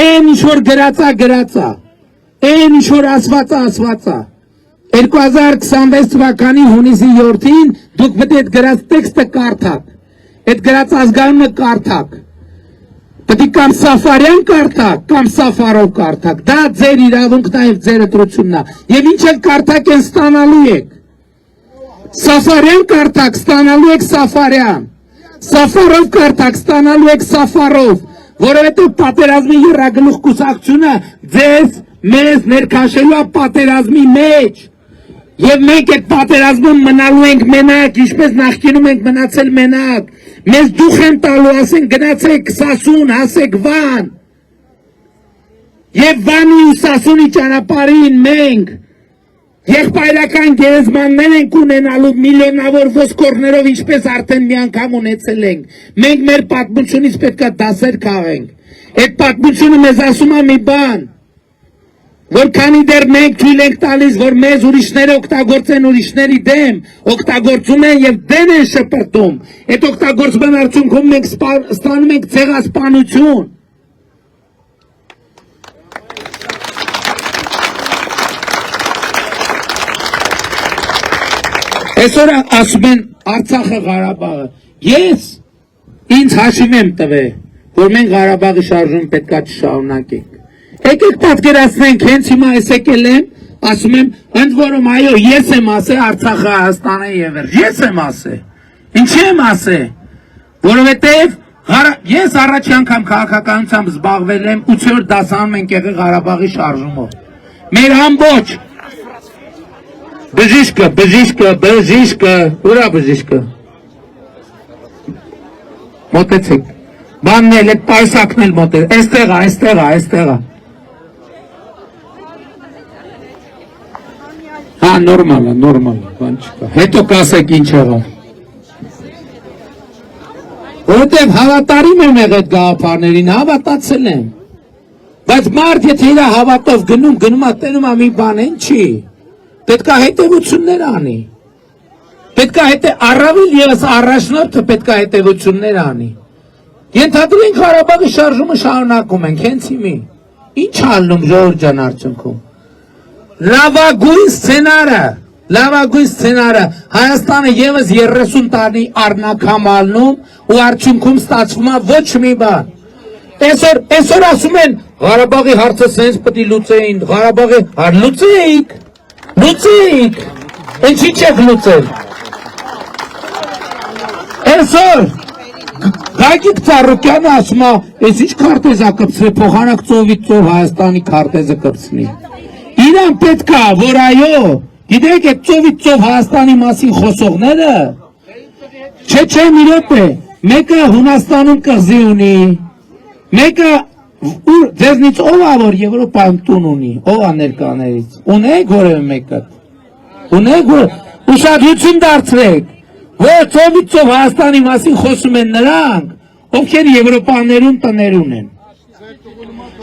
Են ինչ-որ գրածա, են ինչ-որ ասվածա, 2026 թվականի հունիսի 7-ին դուք պետք է այդ գրած տեքստը կարդաք, այդ գրած ազգանունը կարդաք, պետք է կամ Սաֆարյան կարդաք, կամ Սաֆարով կարդաք, դա ձեր իրավունքն է և ձեր ընտրությունն է, և ինչ էլ կարդաք են ստանալու եք, Սաֆարյան կարդաք, ստանալու եք Սաֆարյան, Սաֆարով կարդաք, ստանալու եք Սաֆարով, որովհետև պատերազմի եռագլուխ կուսակցությունը ձեզ մեզ ներքաշելու է պատերազմի մեջ, և մենք այդ պատերազմում մնալու ենք մենակ, ինչպես նախկինում ենք մնացել մենակ, մեզ դուխ են տալու, ասեն գնացեք Սասուն, հասեք Վան, և Վանի ու Սասունի ճանապարհին մենք եղբայրական գերեզմաններ ենք ունենալու միլիոնավոր ոսկորներով, ինչպես արդեն մի անգամ ունեցել ենք, մենք մեր պատմությունից պետք է դասեր քաղենք, այդ պատմությունը մեզ ասում է մի բան, որ քանի դեռ մենք թույլ ենք տալիս, որ մեզ ուրիշները օգտագործեն ուրիշների դեմ, օգտագործում են և դեն են շպրտում, այդ օգտագործման արդյունքում մենք ստանում ենք ցեղասպանություն։ Այսօր ասում են Արցախը Ղարաբաղը, ես ինձ հաշիվ եմ տվել, որ մենք Ղարաբաղի շարժումը պետք է չշարունակենք։ Եկեք պատկերացնենք, հենց հիմա ես եկել եմ, ասում եմ, ընդ որում այո, ես եմ ասել Արցախը Հայաստան է և վերջ, ես եմ ասել, ինչի եմ ասել, որովհետև ես առաջի անգամ քաղաքականությամբ զբաղվել եմ 8-րդ դասարանում ենք եղել Ղարաբաղի շարժումով, մեր ամբողջ բժիշկը, ուրա բժիշկը, մոտեցեք, բանն էլ, այդ պայսակն էլ մոտեցեք, այստեղ է, Հա, նորմալ է, բան չկա, հետո կասեք ինչ եղավ։ Որովհետև հավատարիմ եմ եղել այդ գաղափարներին, հավատացել եմ, բայց մարդ եթե իր հավատով գնում է, տենում է մի բան, են չի, պետք է հետևություններ անի, պետք է առավել ևս առաջնորդը պետք է հետևություններ անի, ենթադրենք Ղարաբաղի շարժումը շարունակում ենք, հենց հիմի, ինչ ալնում ժողովուրդ ջան արդյունքում, լավագույն սցենարը Հայաստանը ևս 30 տարի առնաքամ ալնում ու արդյունքում ստացվում է ոչ մի բան, այսօր ասում են Ղարաբաղի հարցը սենց պետք է լուծեին, Ղարաբաղի լուծեիք, ինչի չեք լուծել, այսօր Գագիկ Ծառուկյանը ասում է, ես ինչ քարտեզ է կպցրել, փոխանակ ծովից ծով Հայաստանի քարտեզը կպցնի, իրան պետք է, որ այո, գիտեք այդ ծովից ծով Հայաստանի մասին խոսողները, չէ մի րոպե, մեկը Հունաստանում կղզի ունի, մեկը ձեզնից ով է, որ Եվրոպայում տուն ունի, ով է ներկաներից, ունեք որևէ մեկը, ունեք որ ուշադրություն դարձրեք, որ ծովից ծով Հայաստանի մասին խոսում են նրանք, ովքեր Եվրոպաներում տներ ունեն,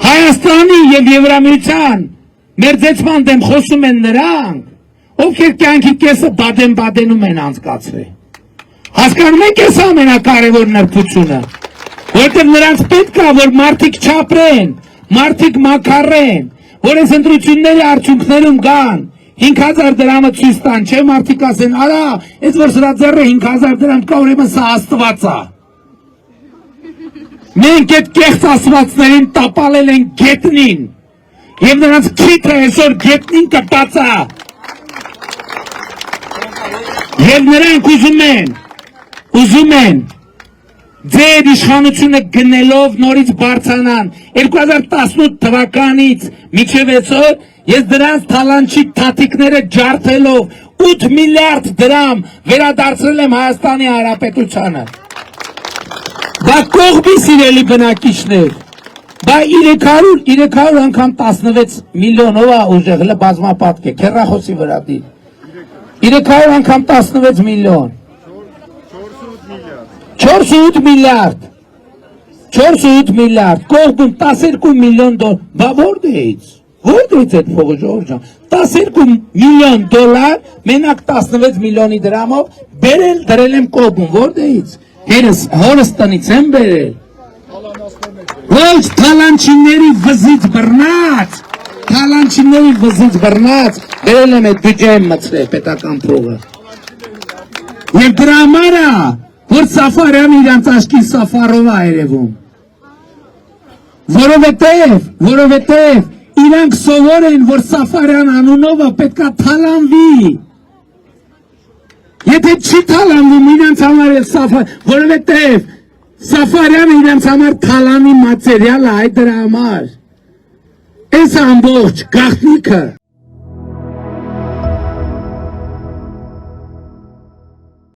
Հայաստանի և Եվրամիության մերձեցման դեմ խոսում են նրանք, ովքեր կյանքի կեսը բադեն-բադենում են անցկացրել, հասկանում եք այս ամենակարևոր նրբությունը, որտեղ նրանց պետք է, որ մարդիկ չապրեն, մարդիկ մաքարեն, որ այս ընտրությունների արդյունքներում գան, 5,000 դրամը ցույց տան, չէ մարդիկ ասեն, արա, այս որ սրա ձեռը 5,000 դրամ կա, ուրեմն սա Աստված է։ Մենք այդ կեղծ աստվածներին տապալել են գետնին, և նրանց քիթը այսօր գետնին կպած է, և նրանք ուզում են ձեր իշխանությունը գնելով նորից բարձրանան, 2018 թվականից մինչև այսօր ես դրանց թալանչի թաթիկները ջարդելով 8 միլիարդ դրամ վերադարձրել եմ Հայաստանի Հանրապետությանը, բա կողմի սիրելի բնակիչներ, բա 300 անգամ 16 միլիոնով է ուժեղ, բազմապատկ է, քեռախոսի վրա դիր, 300 անգամ 16 միլիոն, 4.8 միլիարդ, կողմում 12 միլիոն դոլար, բա որտեղից այդ փողը ժողովուրդ ջան, 12 միլիոն դոլար, մենակ 16 միլիոնի դրամով դրել եմ կողմում, որտեղից, հորս տնից եմ բերել, Ոչ թալանչիների վզից բռնած, թալանչիների վզից բռնած, բերել եմ այդ բյուջեին մտցրել պետական փողը։ Եվ դրա համար է, որ Սաֆարյանը իրանց աչքի Սաֆարով է երևում։ Որովհետև իրանք սովոր են, որ Սաֆարյան անունովը պետքա թալանվի։ Եթե չի թալանվում իրանց համար էլ որովհետև Սաֆարյանը իրանց համար թալանի մատերիալ է այդ դրա համար։ Այս ամբողջ գաղտնիքը